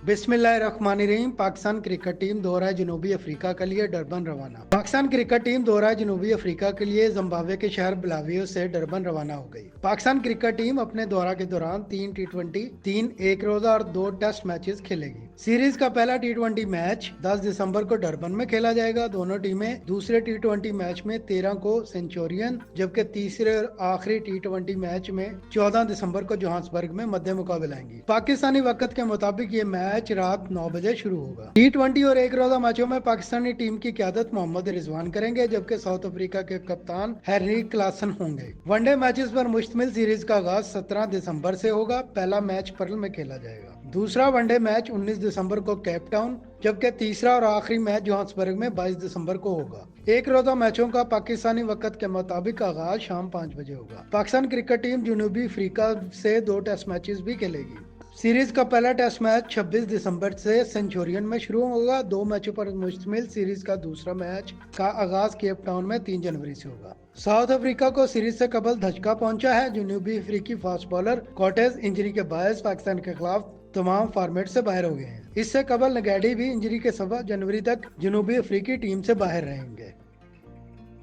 बिस्मिल्लाहिर्रहमानिर्रहीम। Pakistan cricket team दौरा जनूबी अफ्रीका के लिए डरबन रवाना। पाकिस्तान क्रिकेट टीम दौरा जनूबी अफ्रीका के लिए जिम्बाब्वे के शहर बुलावियो से डरबन रवाना हो गई। पाकिस्तान क्रिकेट टीम अपने दौरा के दौरान 3 T20, 3 एक रोजा और 2 टेस्ट मैचेस खेलेगी। सीरीज का पहला T20 मैच 10 दिसंबर को डरबन में खेला जाएगा। दोनों टीमें दूसरे T20 मैच में 13 को सेंचुरियन, जबकि तीसरे और आखिरी T20 मैच में 14 दिसंबर को जोहान्सबर्ग में मध्य मुकाबला आएंगी। पाकिस्तानी वक्त के मुताबिक ये मैच रात 9 बजे शुरू होगा। T20 और एक रोजा मैचों में पाकिस्तानी टीम की क़यादत मोहम्मद रिजवान करेंगे, जबकि साउथ अफ्रीका के कप्तान हैरी क्लासन होंगे। वनडे मैचेस पर मुश्तमिल सीरीज का आगाज 17 दिसंबर से होगा। पहला मैच पर्ल में खेला जाएगा। दूसरा वनडे मैच 19 दिसंबर को केप टाउन, जबकि तीसरा और आखिरी मैच जोहान्सबर्ग में 22 दिसंबर को होगा। एक रोजा मैचों का पाकिस्तानी वक्त के मुताबिक आगाज शाम 5 बजे होगा। पाकिस्तान क्रिकेट टीम जनूबी अफ्रीका से 2 टेस्ट मैचेस भी खेलेगी। सीरीज का पहला टेस्ट मैच 26 दिसंबर से सेंचुरियन में शुरू होगा। 2 मैचों पर मुश्तमिल सीरीज का दूसरा मैच का आगाज केप टाउन में 3 जनवरी से होगा। साउथ अफ्रीका को सीरीज से कबल धचका पहुंचा है। जनूबी अफ्रीकी फास्ट बॉलर कॉटेज इंजरी के बायस पाकिस्तान के खिलाफ तमाम फॉर्मेट से बाहर हो गए हैं। इससे कबल नगैडी भी इंजरी के सबब जनवरी तक जनूबी अफ्रीकी टीम से बाहर रहेंगे।